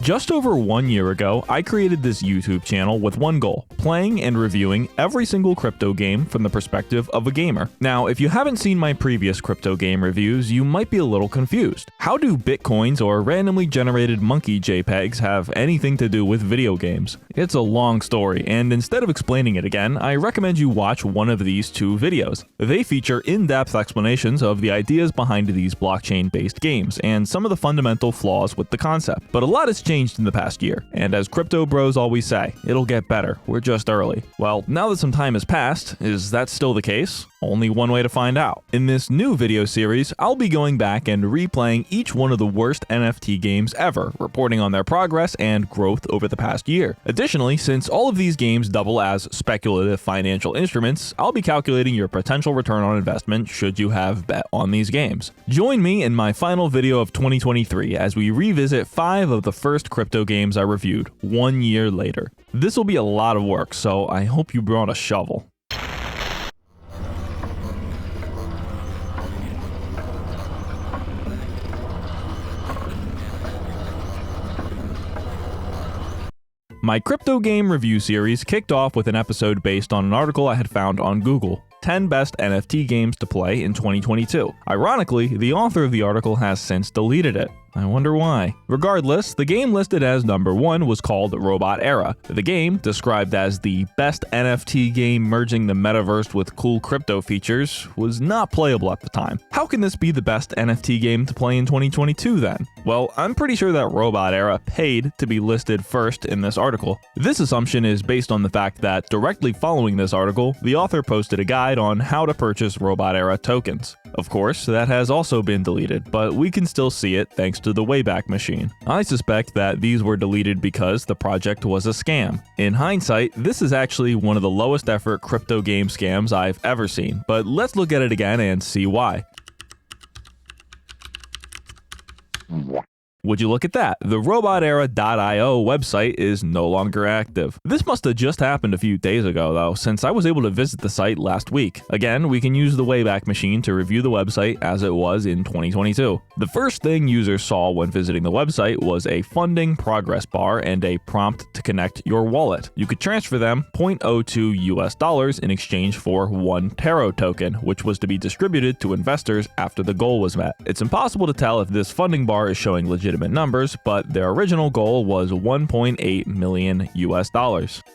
Just over 1 year ago, I created this YouTube channel with one goal: playing and reviewing every single crypto game from the perspective of a gamer. Now, if you haven't seen my previous crypto game reviews, you might be a little confused. How do bitcoins or randomly generated monkey JPEGs have anything to do with video games? It's a long story, and instead of explaining it again, I recommend you watch one of these two videos. They feature in-depth explanations of the ideas behind these blockchain-based games and some of the fundamental flaws with the concept. But a lot has changed in the past year, and as crypto bros always say, it'll get better, we're just early. Well, now that some time has passed, is that still the case? Only one way to find out. In this new video series, I'll be going back and replaying each one of the worst NFT games ever, reporting on their progress and growth over the past year. Additionally, since all of these games double as speculative financial instruments, I'll be calculating your potential return on investment should you have bet on these games. Join me in my final video of 2023 as we revisit 5 of the first crypto games I reviewed 1 year later. This will be a lot of work, so I hope you brought a shovel. My crypto game review series kicked off with an episode based on an article I had found on Google: 10 best NFT games to play in 2022. Ironically, the author of the article has since deleted it. I wonder why. Regardless, the game listed as number 1 was called Robotera. The game, described as the best NFT game merging the metaverse with cool crypto features, was not playable at the time. How can this be the best NFT game to play in 2022 then? Well, I'm pretty sure that Robotera paid to be listed first in this article. This assumption is based on the fact that directly following this article, the author posted a guide on how to purchase Robotera tokens. Of course, that has also been deleted, but we can still see it thanks to the Wayback Machine. I suspect that these were deleted because the project was a scam. In hindsight, this is actually one of the lowest effort crypto game scams I've ever seen, but let's look at it again and see why. Would you look at that? The Robotera.io website is no longer active. This must have just happened a few days ago though, since I was able to visit the site last week. Again, we can use the Wayback Machine to review the website as it was in 2022. The first thing users saw when visiting the website was a funding progress bar and a prompt to connect your wallet. You could transfer them $0.02 in exchange for 1 Taro token, which was to be distributed to investors after the goal was met. It's impossible to tell if this funding bar is showing legitimate numbers, but their original goal was $1.8 million.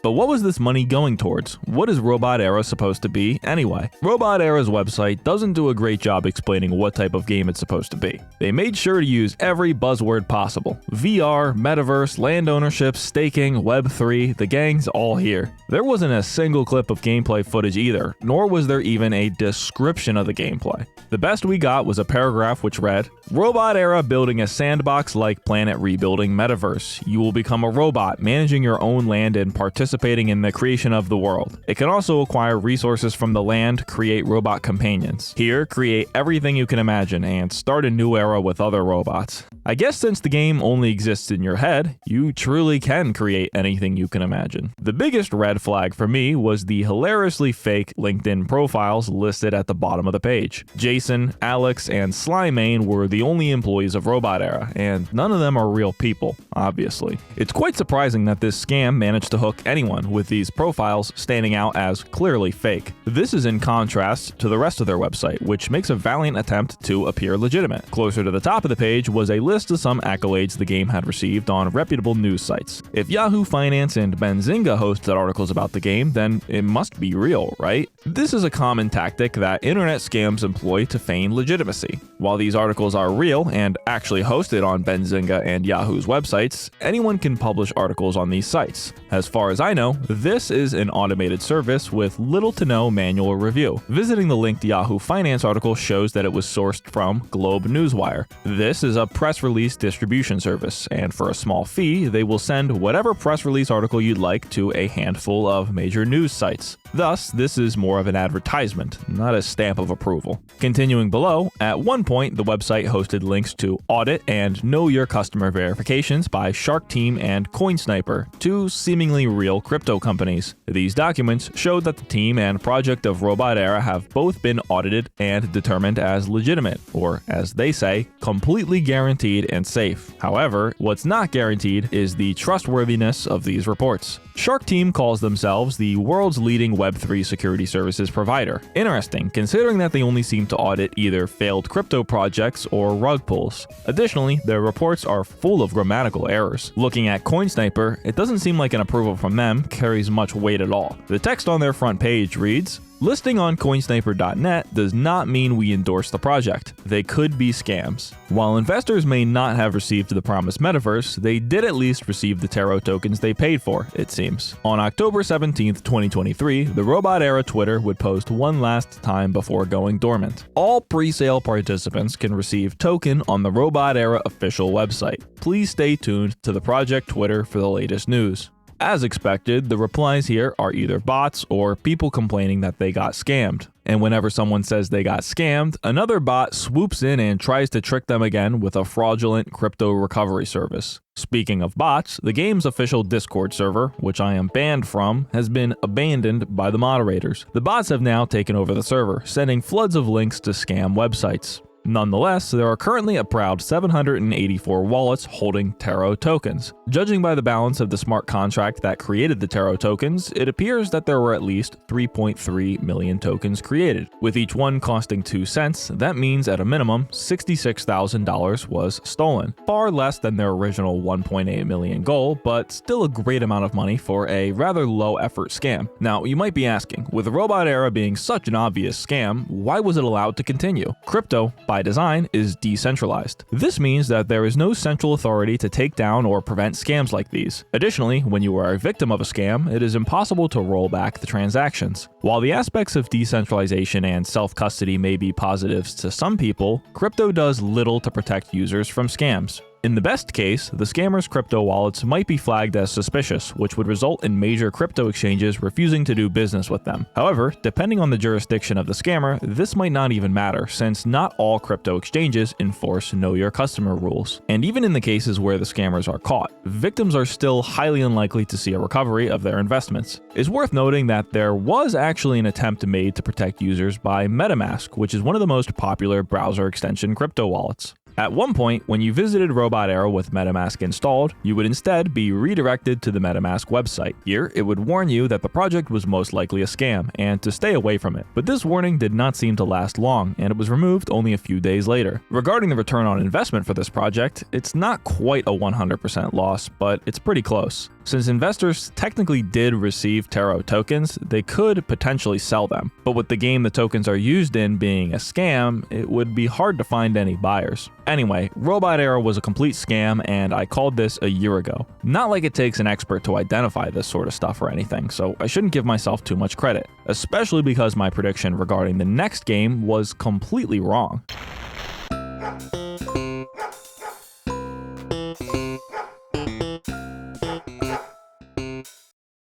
But what was this money going towards? What is Robotera supposed to be anyway? Robotera's website doesn't do a great job explaining what type of game it's supposed to be. They made sure to use every buzzword possible: VR, metaverse, land ownership, staking, Web3, the gang's all here. There wasn't a single clip of gameplay footage either, nor was there even a description of the gameplay. The best we got was a paragraph which read, "Robotera building a sandbox-like planet rebuilding metaverse. You will become a robot, managing your own land and participating in the creation of the world. It can also acquire resources from the land, create robot companions. Here, create everything you can imagine, and start a new era with other robots." I guess since the game only exists in your head, you truly can create anything you can imagine. The biggest red flag for me was the hilariously fake LinkedIn profiles listed at the bottom of the page. Jason, Alex, and Slimane were the only employees of Robotera, and none of them are real people, obviously. It's quite surprising that this scam managed to hook anyone, with these profiles standing out as clearly fake. This is in contrast to the rest of their website, which makes a valiant attempt to appear legitimate. Closer to the top of the page was a list of some accolades the game had received on reputable news sites. If Yahoo Finance and Benzinga hosted articles about the game, then it must be real, right? This is a common tactic that internet scams employ to feign legitimacy. While these articles are real and actually hosted on Benzinga and Yahoo's websites, anyone can publish articles on these sites. As far as I know, this is an automated service with little to no manual review. Visiting the linked Yahoo Finance article shows that it was sourced from Globe Newswire. This is a press release distribution service, and for a small fee, they will send whatever press release article you'd like to a handful of major news sites. Thus, this is more of an advertisement, not a stamp of approval. Continuing below, at one point the website hosted links to audit and know your customer verifications by Shark Team and CoinSniper, two seemingly real crypto companies. These documents showed that the team and project of Robotera have both been audited and determined as legitimate, or as they say, completely guaranteed guaranteed and safe. However, what's not guaranteed is the trustworthiness of these reports. Shark Team calls themselves the world's leading Web3 security services provider. Interesting, considering that they only seem to audit either failed crypto projects or rug pulls. Additionally, their reports are full of grammatical errors. Looking at CoinSniper, it doesn't seem like an approval from them carries much weight at all. The text on their front page reads, "Listing on coinsniper.net does not mean we endorse the project. They could be scams." While investors may not have received the promised metaverse, they did at least receive the Taro tokens they paid for, it seems. On October 17th, 2023, the Robotera Twitter would post one last time before going dormant. All pre-sale participants can receive token on the Robotera official website. Please stay tuned to the project Twitter for the latest news. As expected, the replies here are either bots or people complaining that they got scammed. And whenever someone says they got scammed, another bot swoops in and tries to trick them again with a fraudulent crypto recovery service. Speaking of bots, the game's official Discord server, which I am banned from, has been abandoned by the moderators. The bots have now taken over the server, sending floods of links to scam websites. Nonetheless, there are currently a proud 784 wallets holding Taro tokens. Judging by the balance of the smart contract that created the Taro tokens, it appears that there were at least 3.3 million tokens created. With each one costing 2 cents, that means at a minimum, $66,000 was stolen. Far less than their original 1.8 million goal, but still a great amount of money for a rather low-effort scam. Now, you might be asking, with Robotera being such an obvious scam, why was it allowed to continue? Crypto, by design, is decentralized. This means that there is no central authority to take down or prevent scams like these. Additionally, when you are a victim of a scam, it is impossible to roll back the transactions. While the aspects of decentralization and self-custody may be positives to some people, crypto does little to protect users from scams. In the best case, the scammers' crypto wallets might be flagged as suspicious, which would result in major crypto exchanges refusing to do business with them. However, depending on the jurisdiction of the scammer, this might not even matter, since not all crypto exchanges enforce Know Your Customer rules. And even in the cases where the scammers are caught, victims are still highly unlikely to see a recovery of their investments. It's worth noting that there was actually an attempt made to protect users by MetaMask, which is one of the most popular browser extension crypto wallets. At one point, when you visited Robotera with MetaMask installed, you would instead be redirected to the MetaMask website. Here, it would warn you that the project was most likely a scam, and to stay away from it. But this warning did not seem to last long, and it was removed only a few days later. Regarding the return on investment for this project, it's not quite a 100% loss, but it's pretty close. Since investors technically did receive Taro tokens, they could potentially sell them. But with the game the tokens are used in being a scam, it would be hard to find any buyers. Anyway, Robotera was a complete scam, and I called this a year ago. Not like it takes an expert to identify this sort of stuff or anything, so I shouldn't give myself too much credit, especially because my prediction regarding the next game was completely wrong.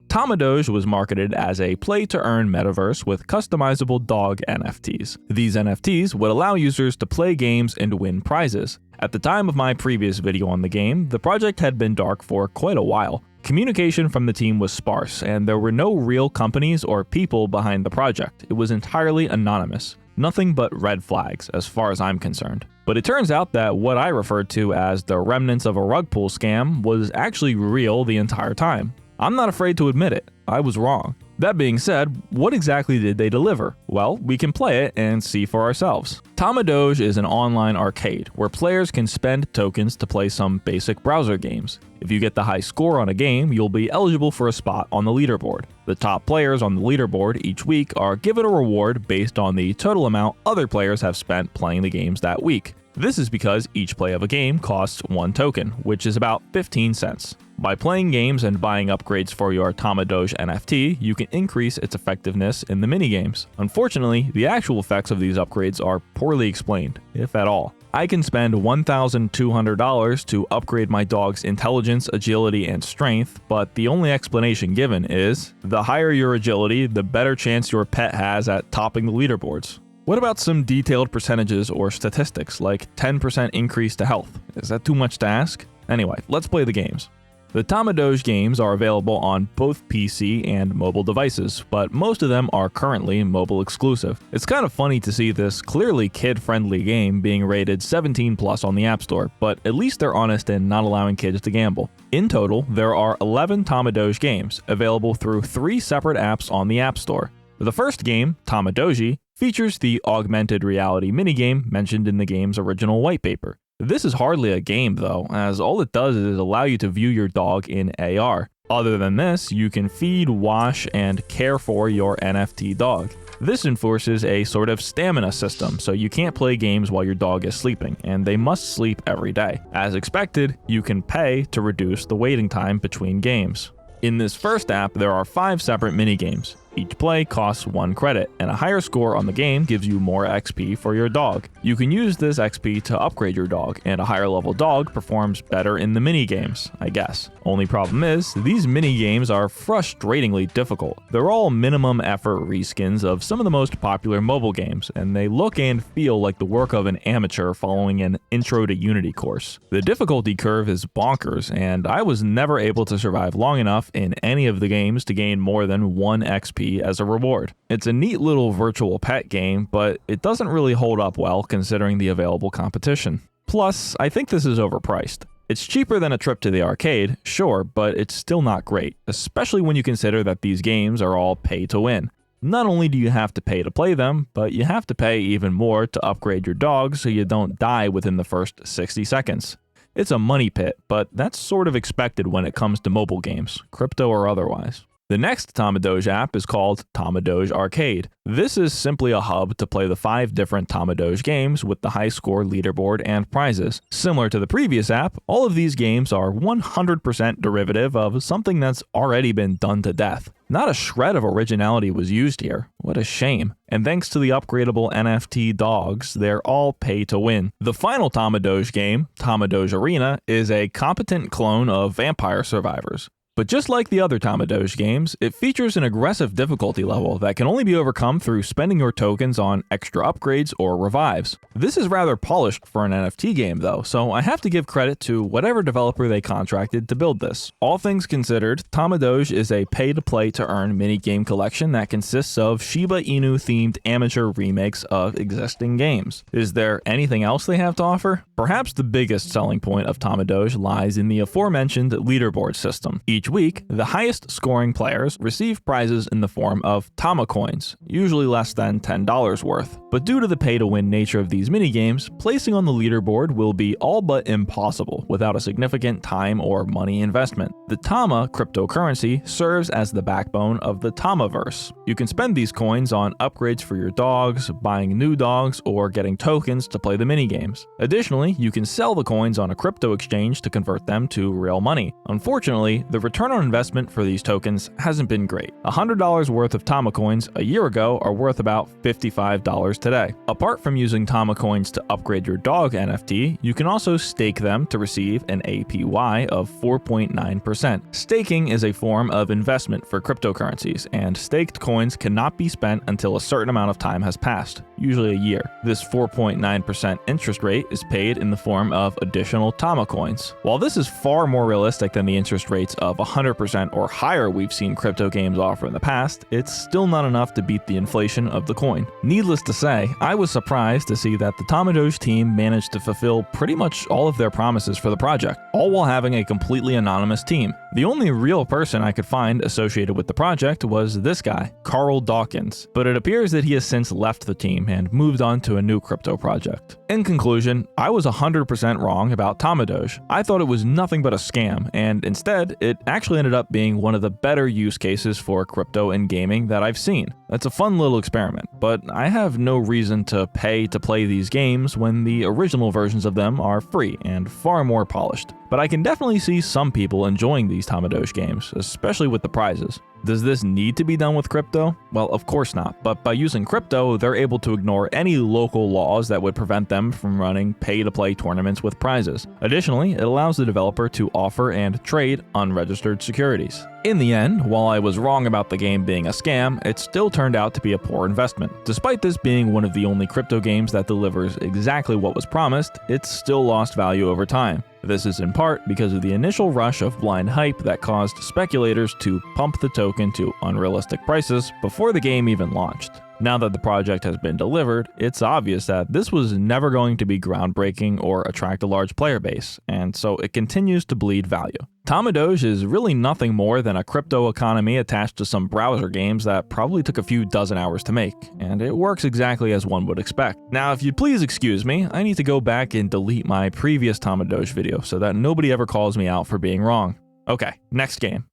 Tamadoge was marketed as a play-to-earn metaverse with customizable dog NFTs. These NFTs would allow users to play games and win prizes. At the time of my previous video on the game, the project had been dark for quite a while. Communication from the team was sparse, and there were no real companies or people behind the project. It was entirely anonymous. Nothing but red flags, as far as I'm concerned. But it turns out that what I referred to as the remnants of a rug pull scam was actually real the entire time. I'm not afraid to admit it, I was wrong. That being said, what exactly did they deliver? Well, we can play it and see for ourselves. Tamadoge is an online arcade where players can spend tokens to play some basic browser games. If you get the high score on a game, you'll be eligible for a spot on the leaderboard. The top players on the leaderboard each week are given a reward based on the total amount other players have spent playing the games that week. This is because each play of a game costs 1 token, which is about 15 cents. By playing games and buying upgrades for your Tamadoge NFT, you can increase its effectiveness in the minigames. Unfortunately, the actual effects of these upgrades are poorly explained, if at all. I can spend $1,200 to upgrade my dog's intelligence, agility, and strength, but the only explanation given is, the higher your agility, the better chance your pet has at topping the leaderboards. What about some detailed percentages or statistics, like 10% increase to health? Is that too much to ask? Anyway, let's play the games. The Tamadoge games are available on both PC and mobile devices, but most of them are currently mobile exclusive. It's kind of funny to see this clearly kid-friendly game being rated 17 plus on the App Store, but at least they're honest in not allowing kids to gamble. In total, there are 11 Tamadoge games, available through 3 separate apps on the App Store. The first game, Tamadoge, features the augmented reality minigame mentioned in the game's original white paper. This is hardly a game though, as all it does is allow you to view your dog in AR. Other than this, you can feed, wash, and care for your NFT dog. This enforces a sort of stamina system, so you can't play games while your dog is sleeping, and they must sleep every day. As expected, you can pay to reduce the waiting time between games. In this first app, there are 5 separate minigames. Each play costs 1 credit, and a higher score on the game gives you more XP for your dog. You can use this XP to upgrade your dog, and a higher level dog performs better in the minigames, I guess. Only problem is, these minigames are frustratingly difficult. They're all minimum effort reskins of some of the most popular mobile games, and they look and feel like the work of an amateur following an Intro to Unity course. The difficulty curve is bonkers, and I was never able to survive long enough in any of the games to gain more than 1 XP as a reward. It's a neat little virtual pet game, but it doesn't really hold up well considering the available competition. Plus, I think this is overpriced. It's cheaper than a trip to the arcade, sure, but it's still not great, especially when you consider that these games are all pay to win. Not only do you have to pay to play them, but you have to pay even more to upgrade your dog so you don't die within the first 60 seconds. It's a money pit, but that's sort of expected when it comes to mobile games, crypto or otherwise. The next Tamadoge app is called Tamadoge Arcade. This is simply a hub to play the 5 different Tamadoge games with the high score leaderboard and prizes. Similar to the previous app, all of these games are 100% derivative of something that's already been done to death. Not a shred of originality was used here. What a shame. And thanks to the upgradable NFT dogs, they're all pay to win. The final Tamadoge game, Tamadoge Arena, is a competent clone of Vampire Survivors. But just like the other Tamadoge games, it features an aggressive difficulty level that can only be overcome through spending your tokens on extra upgrades or revives. This is rather polished for an NFT game though, so I have to give credit to whatever developer they contracted to build this. All things considered, Tamadoge is a pay-to-play-to-earn mini-game collection that consists of Shiba Inu-themed amateur remakes of existing games. Is there anything else they have to offer? Perhaps the biggest selling point of Tamadoge lies in the aforementioned leaderboard system. Each week, the highest scoring players receive prizes in the form of Tama coins, usually less than $10 worth. But due to the pay-to-win nature of these minigames, placing on the leaderboard will be all but impossible without a significant time or money investment. The Tama cryptocurrency serves as the backbone of the Tamaverse. You can spend these coins on upgrades for your dogs, buying new dogs, or getting tokens to play the minigames. Additionally, you can sell the coins on a crypto exchange to convert them to real money. Unfortunately, the return on investment for these tokens hasn't been great. $100 worth of Tama coins a year ago are worth about $55 today. Apart from using Tama coins to upgrade your dog NFT, you can also stake them to receive an APY of 4.9%. Staking is a form of investment for cryptocurrencies, and staked coins cannot be spent until a certain amount of time has passed, usually a year. This 4.9% interest rate is paid in the form of additional Tama coins. While this is far more realistic than the interest rates of 100% or higher we've seen crypto games offer in the past, it's still not enough to beat the inflation of the coin. Needless to say, I was surprised to see that the Tamadoge team managed to fulfill pretty much all of their promises for the project, all while having a completely anonymous team. The only real person I could find associated with the project was this guy, Carl Dawkins, but it appears that he has since left the team and moved on to a new crypto project. In conclusion, I was 100% wrong about Tamadoge. I thought it was nothing but a scam, and instead, it actually ended up being one of the better use cases for crypto in gaming that I've seen. That's a fun little experiment, but I have no reason to pay to play these games when the original versions of them are free and far more polished. But I can definitely see some people enjoying these Tamadoge games, especially with the prizes. Does this need to be done with crypto? Well, of course not, but by using crypto, they're able to ignore any local laws that would prevent them from running pay-to-play tournaments with prizes. Additionally, it allows the developer to offer and trade unregistered securities. In the end, while I was wrong about the game being a scam, it still turned out to be a poor investment. Despite this being one of the only crypto games that delivers exactly what was promised, it's still lost value over time. This is in part because of the initial rush of blind hype that caused speculators to pump the token to unrealistic prices before the game even launched. Now that the project has been delivered, it's obvious that this was never going to be groundbreaking or attract a large player base, and so it continues to bleed value. Tamadoge is really nothing more than a crypto economy attached to some browser games that probably took a few dozen hours to make, and it works exactly as one would expect. Now, if you'd please excuse me, I need to go back and delete my previous Tamadoge video so that nobody ever calls me out for being wrong. Okay, next game.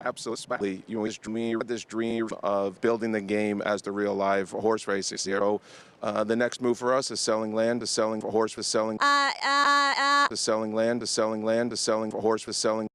Absolutely. You know, this dream of building the game as the real live horse racing. So, the next move for us is selling land, to selling for horse, for selling, to selling land, to selling land, to selling for horse, for selling.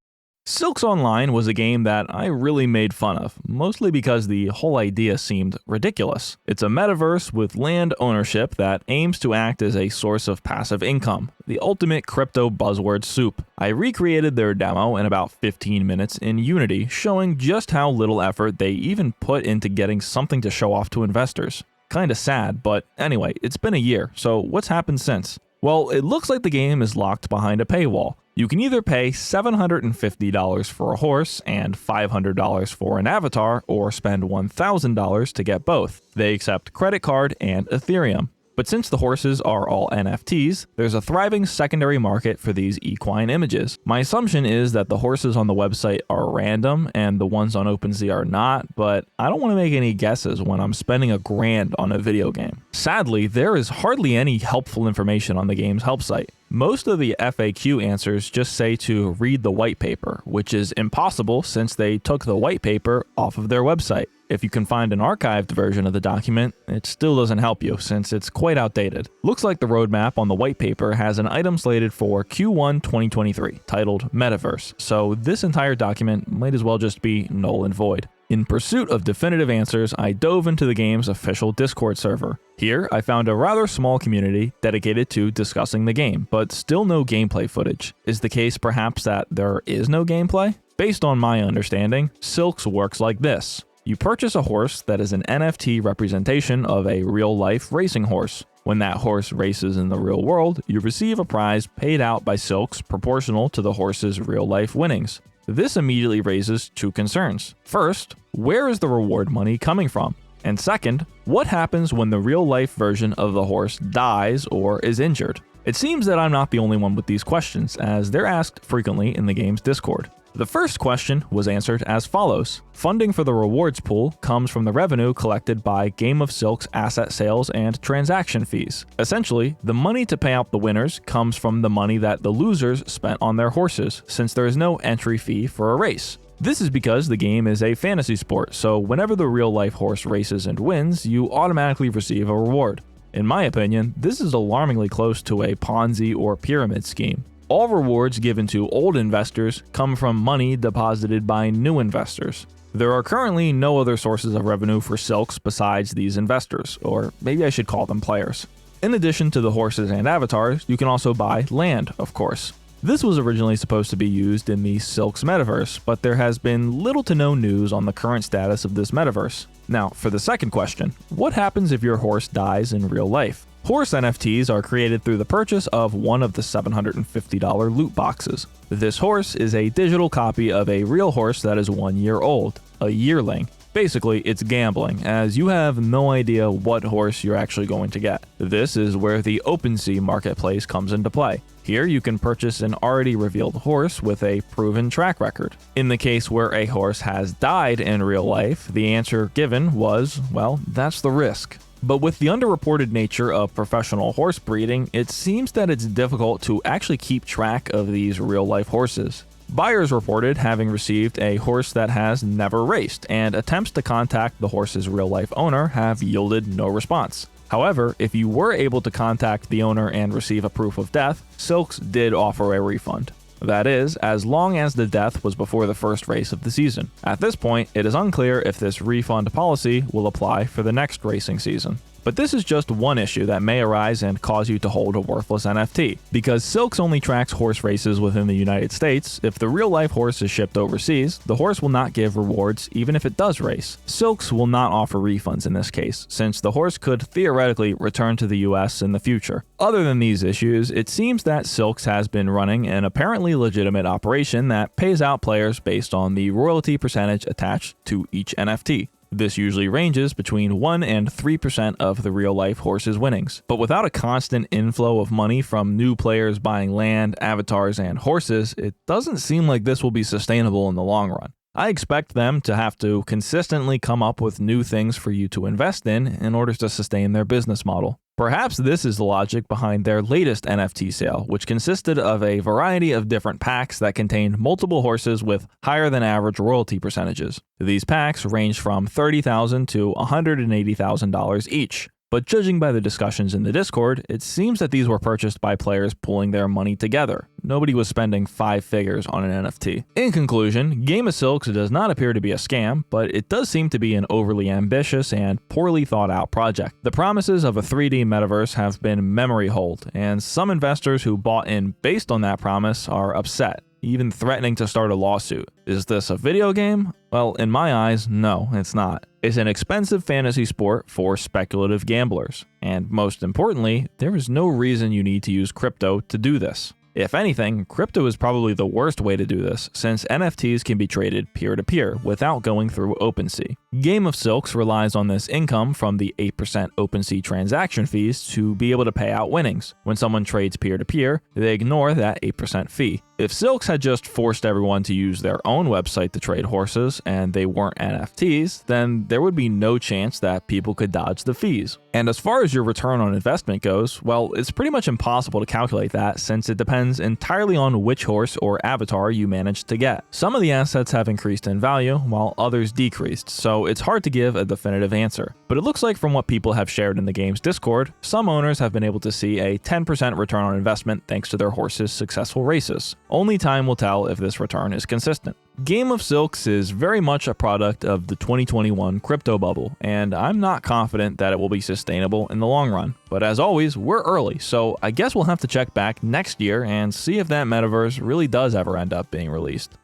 Silks Online was a game that I really made fun of, mostly because the whole idea seemed ridiculous. It's a metaverse with land ownership that aims to act as a source of passive income, the ultimate crypto buzzword soup. I recreated their demo in about 15 minutes in Unity, showing just how little effort they even put into getting something to show off to investors. Kinda sad, but anyway, it's been a year, so what's happened since? Well, it looks like the game is locked behind a paywall. You can either pay $750 for a horse and $500 for an avatar, or spend $1,000 to get both. They accept credit card and Ethereum. But since the horses are all NFTs, there's a thriving secondary market for these equine images. My assumption is that the horses on the website are random and the ones on OpenSea are not, but I don't want to make any guesses when I'm spending $1,000 on a video game. Sadly, there is hardly any helpful information on the game's help site. Most of the FAQ answers just say to read the white paper, which is impossible since they took the white paper off of their website. If you can find an archived version of the document, it still doesn't help you since it's quite outdated. Looks like the roadmap on the white paper has an item slated for Q1 2023 titled Metaverse, so this entire document might as well just be null and void. In pursuit of definitive answers, I dove into the game's official Discord server. Here, I found a rather small community dedicated to discussing the game, but still no gameplay footage. Is the case perhaps that there is no gameplay? Based on my understanding, Silks works like this. You purchase a horse that is an NFT representation of a real-life racing horse. When that horse races in the real world, you receive a prize paid out by Silks proportional to the horse's real-life winnings. This immediately raises two concerns. First, where is the reward money coming from? And second, what happens when the real-life version of the horse dies or is injured? It seems that I'm not the only one with these questions, as they're asked frequently in the game's Discord. The first question was answered as follows. Funding for the rewards pool comes from the revenue collected by Game of Silk's asset sales and transaction fees. Essentially, the money to pay out the winners comes from the money that the losers spent on their horses, since there is no entry fee for a race. This is because the game is a fantasy sport, so whenever the real-life horse races and wins, you automatically receive a reward. In my opinion, this is alarmingly close to a Ponzi or pyramid scheme. All rewards given to old investors come from money deposited by new investors. There are currently no other sources of revenue for Silks besides these investors, or maybe I should call them players. In addition to the horses and avatars, you can also buy land, of course. This was originally supposed to be used in the Silks metaverse, but there has been little to no news on the current status of this metaverse. Now, for the second question, what happens if your horse dies in real life? Horse NFTs are created through the purchase of one of the $750 loot boxes. This horse is a digital copy of a real horse that is 1 year old, a yearling. Basically, it's gambling, as you have no idea what horse you're actually going to get. This is where the OpenSea marketplace comes into play. Here you can purchase an already revealed horse with a proven track record. In the case where a horse has died in real life, the answer given was, well, that's the risk. But with the underreported nature of professional horse breeding, it seems that it's difficult to actually keep track of these real-life horses. Buyers reported having received a horse that has never raced, and attempts to contact the horse's real-life owner have yielded no response. However, if you were able to contact the owner and receive a proof of death, Silks did offer a refund. That is, as long as the death was before the first race of the season. At this point, it is unclear if this refund policy will apply for the next racing season. But this is just one issue that may arise and cause you to hold a worthless NFT. Because Silks only tracks horse races within the United States, if the real-life horse is shipped overseas, the horse will not give rewards even if it does race. Silks will not offer refunds in this case, since the horse could theoretically return to the US in the future. Other than these issues, it seems that Silks has been running an apparently legitimate operation that pays out players based on the royalty percentage attached to each NFT. This usually ranges between 1 and 3% of the real-life horse's winnings. But without a constant inflow of money from new players buying land, avatars, and horses, it doesn't seem like this will be sustainable in the long run. I expect them to have to consistently come up with new things for you to invest in order to sustain their business model. Perhaps this is the logic behind their latest NFT sale, which consisted of a variety of different packs that contained multiple horses with higher than average royalty percentages. These packs range from $30,000 to $180,000 each. But judging by the discussions in the Discord, it seems that these were purchased by players pooling their money together. Nobody was spending 5 figures on an NFT. In conclusion, Game of Silks does not appear to be a scam, but it does seem to be an overly ambitious and poorly thought out project. The promises of a 3D metaverse have been memory hold, and some investors who bought in based on that promise are upset, even threatening to start a lawsuit. Is this a video game? Well, in my eyes, no, it's not. It's an expensive fantasy sport for speculative gamblers. And most importantly, there is no reason you need to use crypto to do this. If anything, crypto is probably the worst way to do this, since NFTs can be traded peer-to-peer without going through OpenSea. Game of Silks relies on this income from the 8% OpenSea transaction fees to be able to pay out winnings. When someone trades peer-to-peer, they ignore that 8% fee. If Silks had just forced everyone to use their own website to trade horses and they weren't NFTs, then there would be no chance that people could dodge the fees. And as far as your return on investment goes, well, it's pretty much impossible to calculate that since it depends entirely on which horse or avatar you manage to get. Some of the assets have increased in value while others decreased, so it's hard to give a definitive answer. But it looks like from what people have shared in the game's Discord, some owners have been able to see a 10% return on investment thanks to their horses' successful races. Only time will tell if this return is consistent. Game of Silks is very much a product of the 2021 crypto bubble, and I'm not confident that it will be sustainable in the long run. But as always, we're early, so I guess we'll have to check back next year and see if that metaverse really does ever end up being released.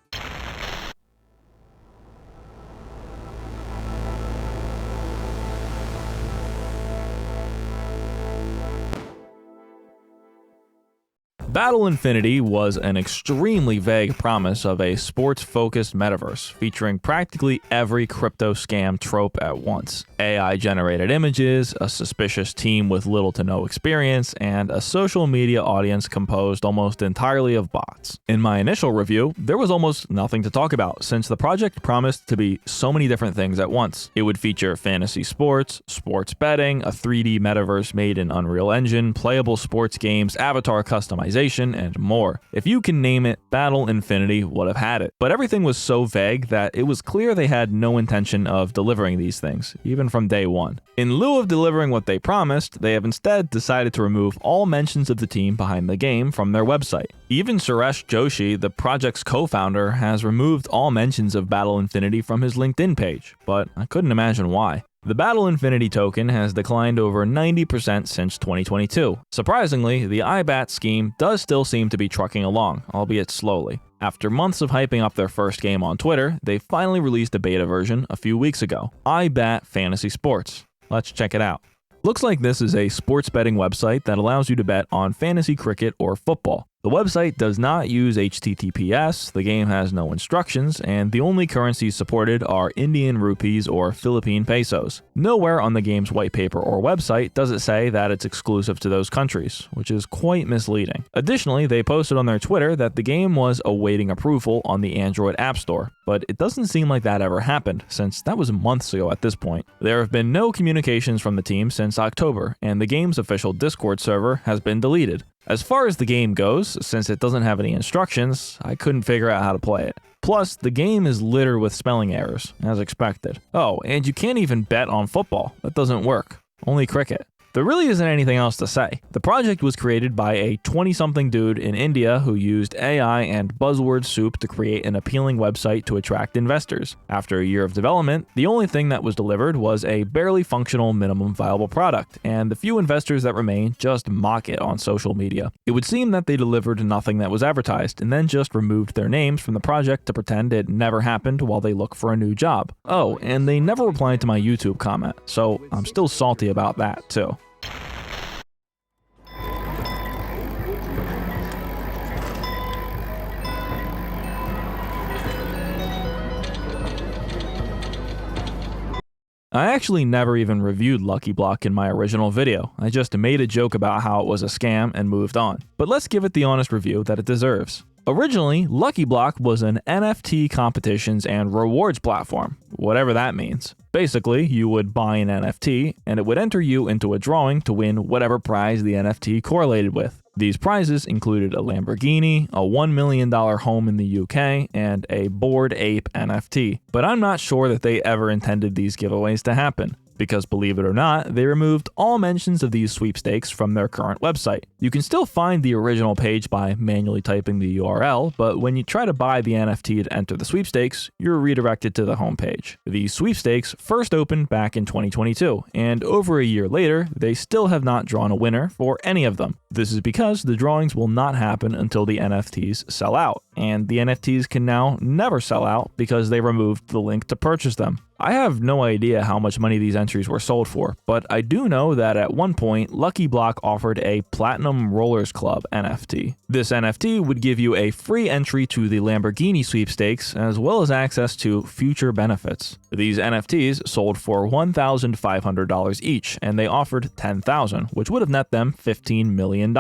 Battle Infinity was an extremely vague promise of a sports-focused metaverse, featuring practically every crypto scam trope at once. AI-generated images, a suspicious team with little to no experience, and a social media audience composed almost entirely of bots. In my initial review, there was almost nothing to talk about, since the project promised to be so many different things at once. It would feature fantasy sports, sports betting, a 3D metaverse made in Unreal Engine, playable sports games, avatar customization, and more. If you can name it, Battle Infinity would have had it. But everything was so vague that it was clear they had no intention of delivering these things, even from day one. In lieu of delivering what they promised, they have instead decided to remove all mentions of the team behind the game from their website. Even Suresh Joshi, the project's co-founder, has removed all mentions of Battle Infinity from his LinkedIn page, but I couldn't imagine why. The Battle Infinity token has declined over 90% since 2022. Surprisingly, the IBAT scheme does still seem to be trucking along, albeit slowly. After months of hyping up their first game on Twitter, they finally released a beta version a few weeks ago, IBAT Fantasy Sports. Let's check it out. Looks like this is a sports betting website that allows you to bet on fantasy cricket or football. The website does not use HTTPS, the game has no instructions, and the only currencies supported are Indian rupees or Philippine pesos. Nowhere on the game's white paper or website does it say that it's exclusive to those countries, which is quite misleading. Additionally, they posted on their Twitter that the game was awaiting approval on the Android App Store, but it doesn't seem like that ever happened, since that was months ago at this point. There have been no communications from the team since October, and the game's official Discord server has been deleted. As far as the game goes, since it doesn't have any instructions, I couldn't figure out how to play it. Plus, the game is littered with spelling errors, as expected. Oh, and you can't even bet on football. That doesn't work. Only cricket. There really isn't anything else to say. The project was created by a 20-something dude in India who used AI and buzzword soup to create an appealing website to attract investors. After a year of development, the only thing that was delivered was a barely functional minimum viable product, and the few investors that remain just mock it on social media. It would seem that they delivered nothing that was advertised, and then just removed their names from the project to pretend it never happened while they look for a new job. Oh, and they never replied to my YouTube comment, so I'm still salty about that too. I actually never even reviewed Lucky Block in my original video. I just made a joke about how it was a scam and moved on. But let's give it the honest review that it deserves. Originally, Lucky Block was an NFT competitions and rewards platform, whatever that means. Basically, you would buy an NFT, and it would enter you into a drawing to win whatever prize the NFT correlated with. These prizes included a Lamborghini, a $1 million home in the UK, and a Bored Ape NFT. But I'm not sure that they ever intended these giveaways to happen, because believe it or not, they removed all mentions of these sweepstakes from their current website. You can still find the original page by manually typing the URL, but when you try to buy the NFT to enter the sweepstakes, you're redirected to the homepage. The sweepstakes first opened back in 2022, and over a year later, they still have not drawn a winner for any of them. This is because the drawings will not happen until the NFTs sell out, and the NFTs can now never sell out because they removed the link to purchase them. I have no idea how much money these entries were sold for, but I do know that at one point, Lucky Block offered a Platinum Rollers Club NFT. This NFT would give you a free entry to the Lamborghini sweepstakes, as well as access to future benefits. These NFTs sold for $1,500 each, and they offered $10,000, which would have net them $15 million.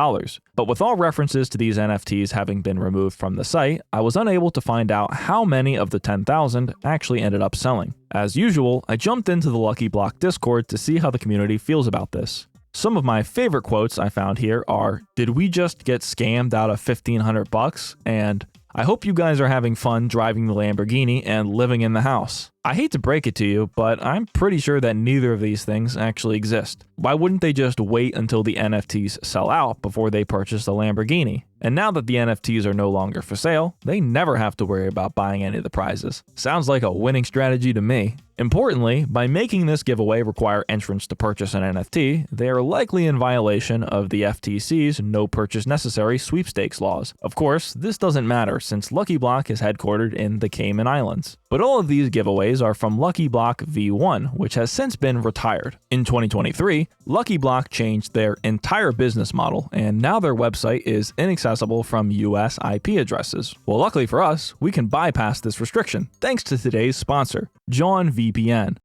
But with all references to these NFTs having been removed from the site, I was unable to find out how many of the 10,000 actually ended up selling. As usual, I jumped into the Lucky Block Discord to see how the community feels about this. Some of my favorite quotes I found here are, "Did we just get scammed out of $1,500 and I hope you guys are having fun driving the Lamborghini and living in the house." I hate to break it to you, but I'm pretty sure that neither of these things actually exist. Why wouldn't they just wait until the NFTs sell out before they purchase the Lamborghini? And now that the NFTs are no longer for sale, they never have to worry about buying any of the prizes. Sounds like a winning strategy to me. Importantly, by making this giveaway require entrants to purchase an NFT, they are likely in violation of the FTC's No Purchase Necessary sweepstakes laws. Of course, this doesn't matter since Lucky Block is headquartered in the Cayman Islands. But all of these giveaways are from Lucky Block V1, which has since been retired. In 2023, Lucky Block changed their entire business model, and now their website is inaccessible from US IP addresses. Well, luckily for us, we can bypass this restriction, thanks to today's sponsor, John VPN.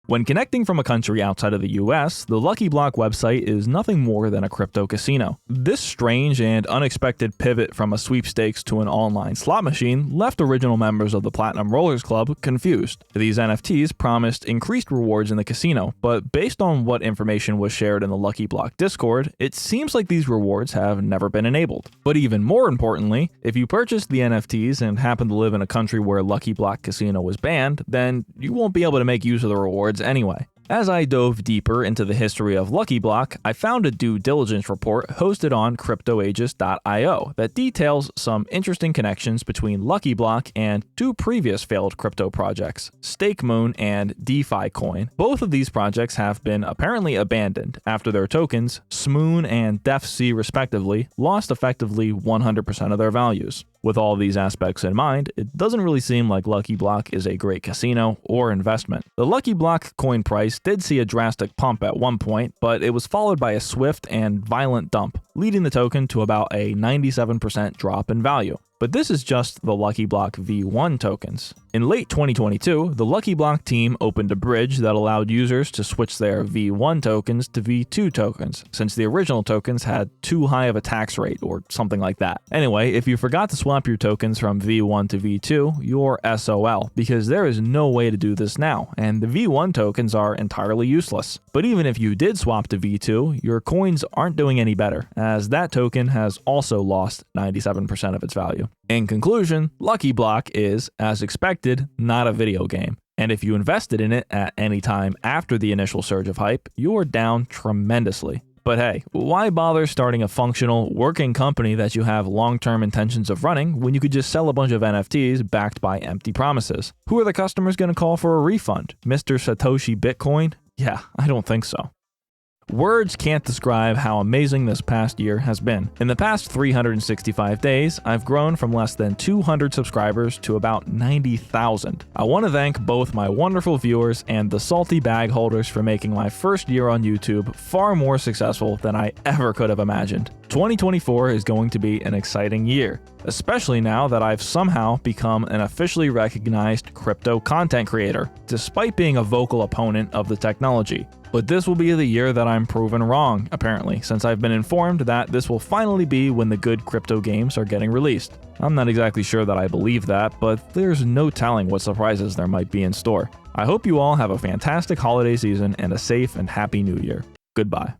When connecting from a country outside of the US, the Lucky Block website is nothing more than a crypto casino. This strange and unexpected pivot from a sweepstakes to an online slot machine left original members of the Platinum Rollers Club confused. These NFTs promised increased rewards in the casino, but based on what information was shared in the Lucky Block Discord, it seems like these rewards have never been enabled. But even more importantly, if you purchased the NFTs and happen to live in a country where Lucky Block Casino was banned, then you won't be able to make use of the rewards anyway. As I dove deeper into the history of Lucky Block, I found a due diligence report hosted on cryptoaegis.io that details some interesting connections between Lucky Block and two previous failed crypto projects, StakeMoon and DeFi Coin. Both of these projects have been apparently abandoned after their tokens, Smoon and DefC respectively, lost effectively 100% of their values. With all of these aspects in mind, it doesn't really seem like Lucky Block is a great casino or investment. The Lucky Block coin price did see a drastic pump at one point, but it was followed by a swift and violent dump, leading the token to about a 97% drop in value. But this is just the Lucky Block V1 tokens. In late 2022, the Lucky Block team opened a bridge that allowed users to switch their V1 tokens to V2 tokens, since the original tokens had too high of a tax rate or something like that. Anyway, if you forgot to swap your tokens from V1 to V2, you're SOL, because there is no way to do this now, and the V1 tokens are entirely useless. But even if you did swap to V2, your coins aren't doing any better, as that token has also lost 97% of its value. In conclusion, Lucky Block is, as expected, not a video game. And if you invested in it at any time after the initial surge of hype, you're down tremendously. But hey, why bother starting a functional, working company that you have long-term intentions of running when you could just sell a bunch of NFTs backed by empty promises? Who are the customers going to call for a refund? Mr. Satoshi Bitcoin? Yeah, I don't think so. Words can't describe how amazing this past year has been. In the past 365 days, I've grown from less than 200 subscribers to about 90,000. I want to thank both my wonderful viewers and the salty bag holders for making my first year on YouTube far more successful than I ever could have imagined. 2024 is going to be an exciting year, especially now that I've somehow become an officially recognized crypto content creator, despite being a vocal opponent of the technology. But this will be the year that I'm proven wrong, apparently, since I've been informed that this will finally be when the good crypto games are getting released. I'm not exactly sure that I believe that, but there's no telling what surprises there might be in store. I hope you all have a fantastic holiday season and a safe and happy new year. Goodbye.